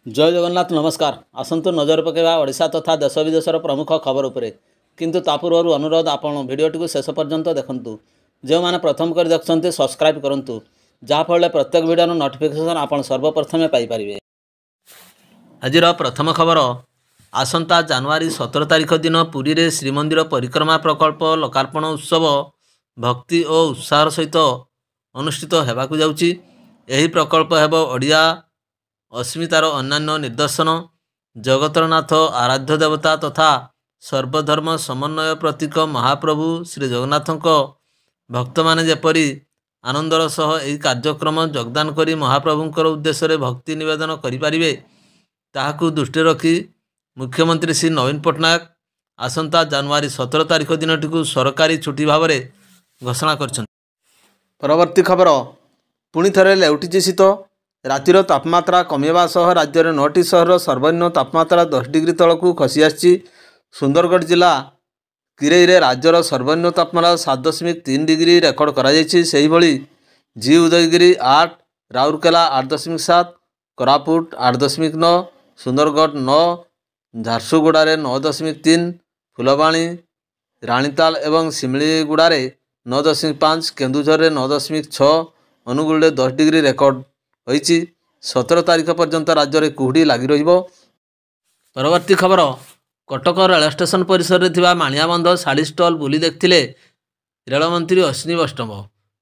जय जगन्नाथ नमस्कार। आसतु नजर पकेबा ओडिशा तथा देश विदेशर प्रमुख खबर उपरे। किंतु तापूर्व अनुरोध आपण भिडियोटी शेष पर्यंत देखंतु। जो माने प्रथम कर देखते सब्सक्राइब करंतु, जहाँफल प्रत्येक भिडियो नोटिफिकेशन आपण सर्वप्रथमे पाइपारे। आजिर प्रथम खबर, आसंता जनवरी 17 तारिख दिन पुरी रे श्रीमंदिर परिक्रमा प्रकल्प लोकार्पण उत्सव भक्ति और उत्साह सहित अनुष्ठित होगाकू जाउची। एही प्रकल्प हेबो ओडिया अस्मितार अन्यान्य निर्दर्शन, जगतरनाथ आराध्य देवता तथा सर्वधर्म समन्वय प्रतीक महाप्रभु श्री जगन्नाथ भक्त माने जेपरी आनंदर सह एही कार्यक्रम योगदान करी महाप्रभुंकर उद्देश्य भक्ति निवेदन करिपारिबे, ताहाकू दृष्टि रखी मुख्यमंत्री श्री नवीन पट्टनायक आसंता जनवरी 17 तारिख दिनटी सरकारी छुट्टी भाव में घोषणा कर। परवर्ती खबर, पुणी थे लेउटी शीत। रातिर तापमात्रा कमिवा सह राज्य में 9टी सहर सर्वनिम्न तापमात्रा 10 डिग्री तलक खसी आसी। सुंदरगढ़ जिला किरेई राज्यर सर्वनिम्न तापमात्रा 7.3 डिग्री रेकर्ड कर। जी उदयगिरी 8, राउरकेला 8.7, कोरापुट 8.9, सुंदरगढ़ 9, झारसुगुड़े 9.3, फुलबाणी, राणीताल एवं सिमलीगुड़े 9.5, केन्दुझर 9.6, अनुगुल 10 डिग्री रेकर्ड होईची। 17 तारिख पर्यंत राज्य में कुहुड़ी लगी रहिबो। परवर्ती खबर, कटक रेल स्टेशन परिसर में थिबा माणियाबंध शाढ़ी स्टल बुली देखथिले रेलमंत्री अश्विनी वैष्णव।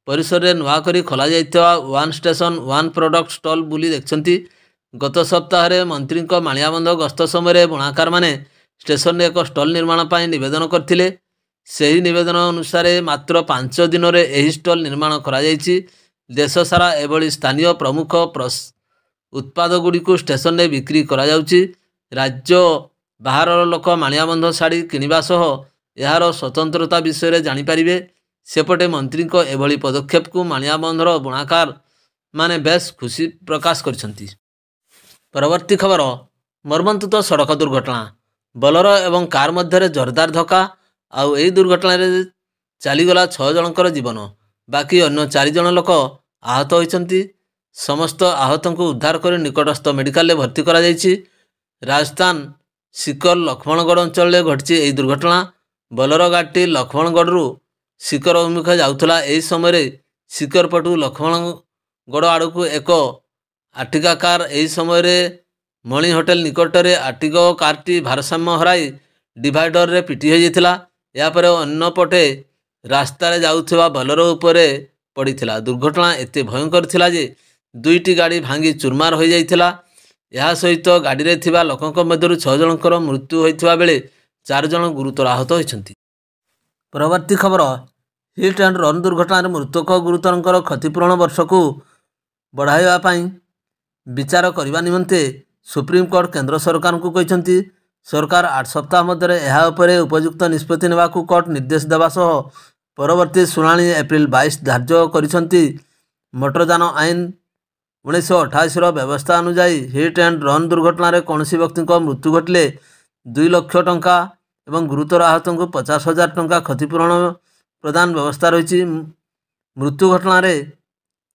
परिसर में नुआ करी खोला जाइथिबा one station one product stall बुली देखछंती। गत सप्ताह रे मंत्री माणियाबंध गस्त समय बुणाकार माने स्टेशन में एक स्टल निर्माण पर निवेदन करथिले। सेही निवेदन अनुसार मात्र 5 दिन में यही स्टल निर्माण करा जाइछि। देश सारा एभली स्थानीय प्रमुख उत्पाद गुड़ी को स्टेशन में बिक्री करा जाउछि। राज्य बाहर लोक माणियाबंध शाढ़ी किणवा सह यार स्वतंत्रता विषय में जानीपारे। सेपटे मंत्री एभली पदक्षेप को माणियाबंधर बुणाकार माने बेस खुशी प्रकाश करछंती। परवर्ती खबर, मर्मन्तुत सड़क दुर्घटना, बोलेरो एवं कार मध्य जोरदार धक्का। आउ एही दुर्घटना चलीगला 6 जनकर जीवन, बाकी अन्य 4 जन लोक आहत होइछंती। समस्त आहत को उद्धार कर निकटस्थ मेडिकल भर्ती करा जाइछि। राजस्थान सिकर लक्ष्मणगढ़ अंचल में घटी यह दुर्घटना। बोलेरो गाड़ी लक्ष्मणगढ़ सिकर अभिमुखे जाउथला। एही समय सिकर पटू लक्ष्मणगढ़ आड़ को एक आर्टिगा कार एही समय मणि होटेल निकट में आर्टिगा कारटी भारसाम्य हराई डिवाइडर रे पिटी हो जाइथिला। यापर अन्य पटे रास्तार जाउथबा बोलेरो उपरे पड़ीथिला। दुर्घटना एते भयंकर थिला जे 2टी गाड़ी भांगी चूरमार हो जाइथिला। यह सहित गाड़ी रे थिबा लोकंक मध्यरु 6 जनकर मृत्यु होइथिबा बेले 4 जन गुरुतर आहत होइछंती। परवर्ती खबर, हिट एंड रन दुर्घटना मृतक गुरुतरंकर क्षतिपूरण वर्ष को बढ़ाइबा पई विचार करने निमंते सुप्रीम कोर्ट केंद्र सरकार को कहते। सरकार 8 सप्ताह मध्य यह उपयुक्त निष्पत्ति नेबाकू कोर्ट निर्देश देवा सह परवर्ती शुणाणी एप्रिल 22 धार्य करिसंती। मोटरयान आईन 1988 व्यवस्था अनुसार हिट एंड रन दुर्घटना रे कौनसी व्यक्ति मृत्यु घटले 2 लाख टंका एवं गुरुतर आहत को 50,000 टंका क्षतिपूरण प्रदान व्यवस्था रही। मृत्यु घटना रे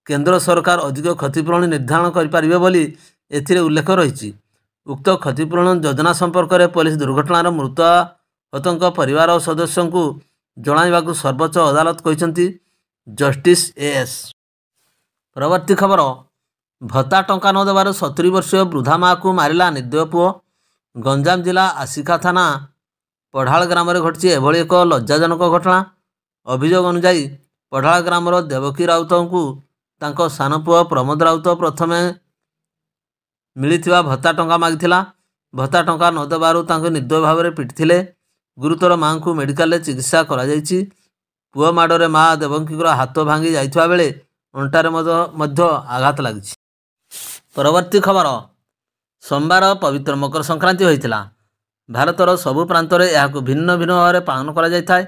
केंद्र सरकार अधिक क्षतिपूरण निर्धारण करिपारिबे बोली एथिरे उल्लेख रही। उक्त क्षतिपूरण योजना संपर्क में पुलिस दुर्घटनार मृताहतों परिवार और सदस्यों को जणाइबाकू सर्वोच्च अदालत कहते। Justice as. परवर्ती खबर, भत्ता टंका न देवार 70 वर्षीय वृद्धा माँ को मारिला निर्दय पुओ। गंजाम जिला आसिका थाना पढ़ाल ग्राम में घटी एभली एक लज्जाजनक घटना। अभियोग अनुसार पढ़ाल ग्रामर देवकी राउत को तांको सान पुओ प्रमोद राउत प्रथमे मिलिथिबा भत्ता टंका मागिथिला। भत्ता टंका न देबारु तांको निर्दय भाव में पिटिथिले। गुरुतर माँ को मेडिकल चिकित्सा करा जाइछि। पुओ माड़े माँ देवकीर हाथ भांगी जाइथिबा बेले अंटारे मध्य आघात लागिछि। परवर्ती खबर, सोमवार पवित्र मकर संक्रांति होइथिला। भारतर सबु प्रांत में यह भिन्न भिन्न भाव में पालन करा जायथाय।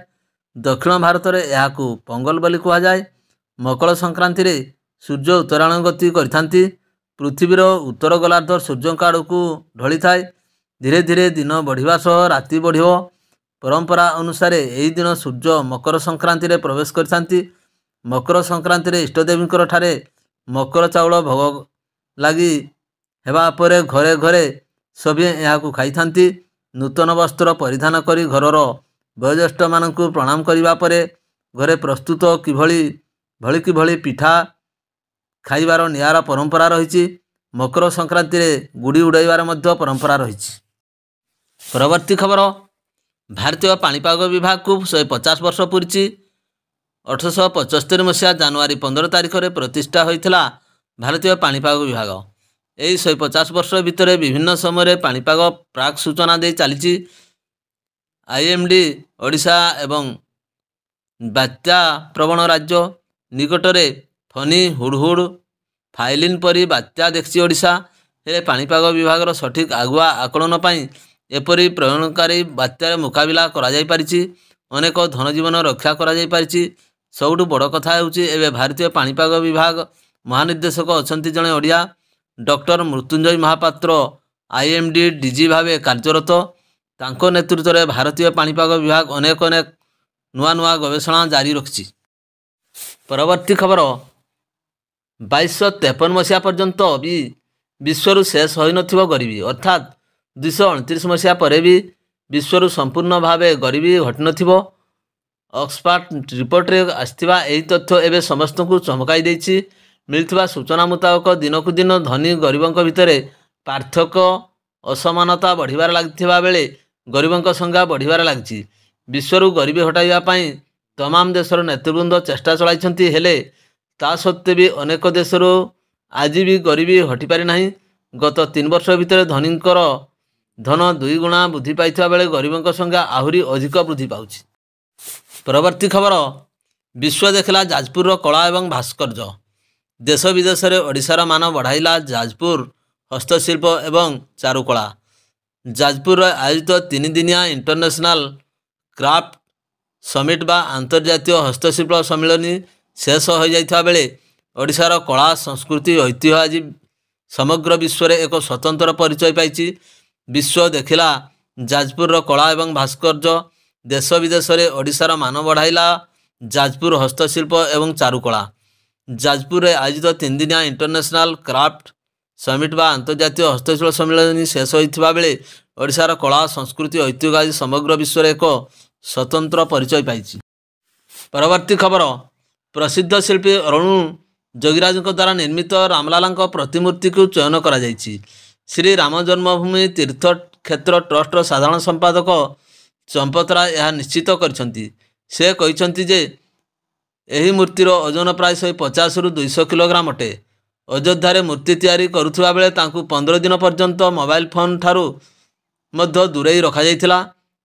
दक्षिण भारत में यह पोंगल बोली कहुए। मकर संक्रांति रे सूर्य उत्तरायण गति करिथांती। पृथ्वीर उत्तर गोलार्ध सूर्य आड़ को ढली थाए। धीरे धीरे दिन बढ़िया सह राति बढ़ियो। परंपरा अनुसार यही दिन सूर्य मकर संक्रांति रे प्रवेश करथांती। मकर संक्रांति रे इष्टदेवी ठारे मकर चाउल भोग लगी हेबा परे घरे घरे सभी यहाँ खाई नूतन वस्त्र परिधान करी घरर वयोज्येष्ठ मानू प्रणाम करिबा परे घरे प्रस्तुत किभली पिठा खाइबार नियारा परंपरा रही। मकर संक्रांति रे गुड़ी उड़ाइबार मध्य परंपरा रही। परवर्ती खबर भारतीय पाणीपाग विभाग को 150 वर्ष पूरी। 1875 मसीहा जनवरी 15 तारिख में प्रतिष्ठा होता भारतीय पाणीपाग विभाग। यही 150 वर्ष भितर विभिन्न समय पाणीपाग प्राक सूचना दे चली। आईएमडी ओडिशा एवं बात्या प्रवण राज्य निकटरे फनी हुडहुड फाइलिन परी बात्या देखी ओडिशा हेले पाणीपाग विभाग सठिक आगुआ आकलन पाई एपरी प्रयोगकारी बात्यार मुकाबिला करा जाई परिछि। अनेक धनजीवन रक्षा करा जाई परिछि। सबुठु बड़ कथा हेउछि एबे भारतीय पाणीपाग विभाग महानिर्देशक अछंती जणे Odia doctor Mrutyunjay Mohapatra IMD DG भावे कार्यरत। तांको नेतृत्व में भारतीय पाणीपाग विभाग अनेक नुआ नुआ गवेषणा जारी रखिछि। परवर्ती खबर 2253 मसीहा पर्यंत भी विश्वर शेष हो नथिबो गरीबी अर्थात 229 मसीहा पर भी विश्वर संपूर्ण भावे गरीबी घटी नथिबो। ऑक्सफोर्ड रिपोर्ट रे आस्थिबा एही तथ्य एबे समस्त को चमकाई देछि। मिलथिबा सूचना मुताबक दिनकु दिन धनी गरीबंक भितरे पार्थक्य असमानता बढ़िबार लागथिबा बेले गरीबंक संख्या बढ़िबार लागिछि। विश्वर गरीबी हटाइबा पई तमाम देशर नेतृवृंद चेष्टा चलाइछन्ति हेले ता सत्त्वे भी अनेक देशर आज भी गरीबी हटि पारि नाही। गत 3 वर्ष भितर धनींकर धन 2 गुणा वृद्धि पाइथिबा बेले गरीबंक संख्या आहुरी अधिक वृद्धि पाउछि। परवर्ती खबर विश्व देखला जाजपुर कला एवं भास्कर्य। देश विदेश में ओडिशार मान बढ़ाइला जाजपुर हस्तशिल्प एवं चारुकला। जाजपुर आयोजित 3 दिनिया इंटरनेशनल क्राफ्ट समिट बा अंतर्जातीय हस्तशिल्प सम्मेलन शेष हो जाइथा बेले ओडिशार कला संस्कृति ऐतिह्य आज समग्र विश्व में एक स्वतंत्र परिचय पाइछि। विश्व देखिला जाजपुर कला एवं भास्कर्य। देश विदेश में ओडिशार मान बढ़ाइला जाजपुर हस्तशिल्प एवं चारुकला। जाजपुर आयोजित 3 दिनिया इंटरनेशनल क्राफ्ट समिट बा अंतर्जातीय हस्तशिल्प सम्मेलन शेष होइथिबा बेले ओडिशार कला संस्कृति ऐतिह्य आज समग्र विश्व में एक स्वतंत्र परिचय पाइछि। परवर्ती खबर प्रसिद्ध शिल्पी अरुण जोगीराज द्वारा निर्मित रामलाला प्रतिमूर्ति को चयन करा जाइछि। श्री राम जन्मभूमि तीर्थ क्षेत्र ट्रस्ट साधारण संपादक चंपतरा यह निश्चित करछन्ति। से कहिछन्ति जे एही मूर्तिर ओजन प्राय 150 रु 200 किलोग्राम अटे। अयोध्या मूर्ति तैयारी करुवा बेले तांकु 15 दिन पर्यंत मोबाइल फोन ठारू मध्य दूरेई रखा जाइथिला।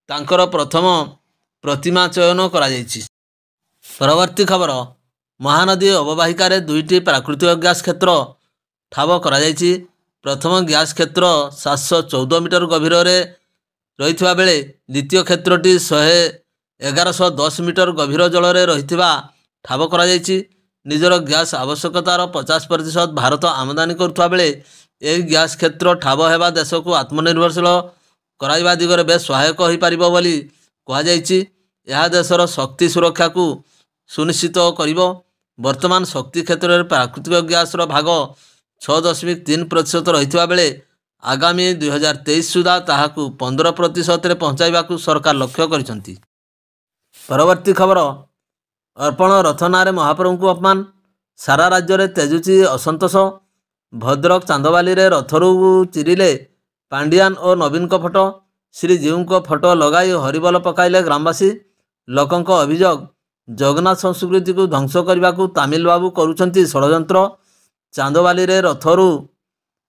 तांकर प्रथम प्रतिमा चयन करा जाइछि। परवर्ती खबर महानदी अववाहिकार 2टी प्राकृतिक गैस क्षेत्र ठाब करा जाइछि। प्रथम गैस क्षेत्र 714 मीटर गभीर रही बेले द्वितीय क्षेत्रटी 1110 मीटर गभीर जल में रही ठाब करा जाइछि। निजर गैस आवश्यकतार 50% भारत आमदानी करुवा बेले यह गैस क्षेत्र ठाब हेबा देश को आत्मनिर्भरशील कराइबा दिगरे बेस सहायक हो पारिबो बोली कहा जाइछि। यह देशर शक्ति सुरक्षा को सुनिश्चित करिबो। वर्तमान शक्ति क्षेत्र में प्राकृतिक गैस भाग 6.3% रही बेले आगामी 2023 सुधा ताहाकू 15% रे पहुँचाइबाकू सरकार लक्ष्य करिसंती। परवर्ती खबर अर्पण रथ नारे महाप्रभु को अपमान। सारा राज्य में तेजुची असंतोष। भद्रक चांदवाली रे रथरू चिरिले पांडियान और नवीन को फोटो। श्रीजीव को फोटो लगाई हरिबोल पकाइले ग्रामवासी। लोकों अभियोग जगन्नाथ संस्कृति को ध्वंस करने को तामिल बाबू करुछंती षड्यंत्र। चांदवाली रे रथरू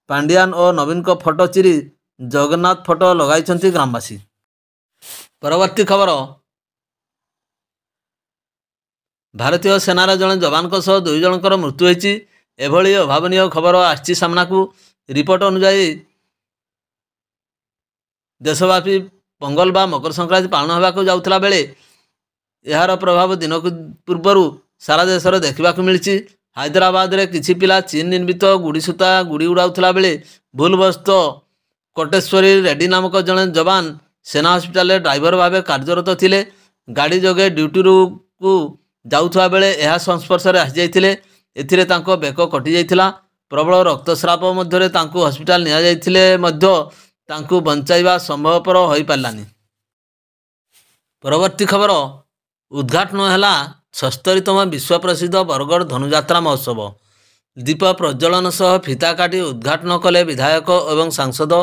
पांडियान और नवीन को फोटो चिरी जगन्नाथ फोटो लगाई ग्रामवासी। परवर्ती खबर भारतीय सेनार जड़े जवान सह 2 जनकर मृत्यु होती। एभली अभावनीय खबर आछि सामना को। रिपोर्ट अनुसार देशव्यापी पोंगल बा मकर संक्रांति पालन होगा जाउथला बेले यार प्रभाव दिन पूर्वर सारा देश में देखा मिली। हैदराबाद रे किछि पिला चीन निर्मित गुड़ी सूता गुड़ी उड़ाउथला बेले भूलवशत कोटेश्वरी रेड्डी नामक जड़े जवान सेना हस्पिटाल ड्राइवर भाव कार्यरत थिले। गाड़ी जोगे ड्यूटी को जाउथुआ बेले यह संस्पर्श में आसी जाइथिले। एथिरे तांको बेक कटि जाइथिला। प्रबल रक्तस्राव मध्यरे तांको हस्पिटाल निया जाइथिले मध्य तांको बंचाइबा संभवपर होई पारलानी। परवर्ती खबर उद्घाटन है 76तम विश्व प्रसिद्ध बरगढ़ धनुजात्रा महोत्सव। दीप प्रज्वलन सह फिता काटी उद्घाटन कले विधायक एवं सांसद।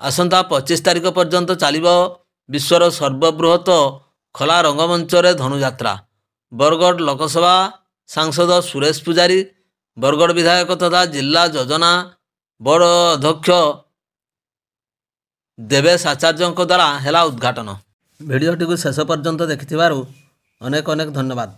आसंता 25 तारिख पर्यंत चलिबो विश्वर सर्वबृहत खोला रंगमंच रे धनुजात्रा। बरगढ़ लोकसभा सांसद सुरेश पुजारी, बरगढ़ विधायक तथा जिला योजना बोर्ड अध्यक्ष देवेश आचार्य द्वारा है उद्घाटन। भिडियोटी को शेष पर्यंत देखि अनेक अनेक धन्यवाद।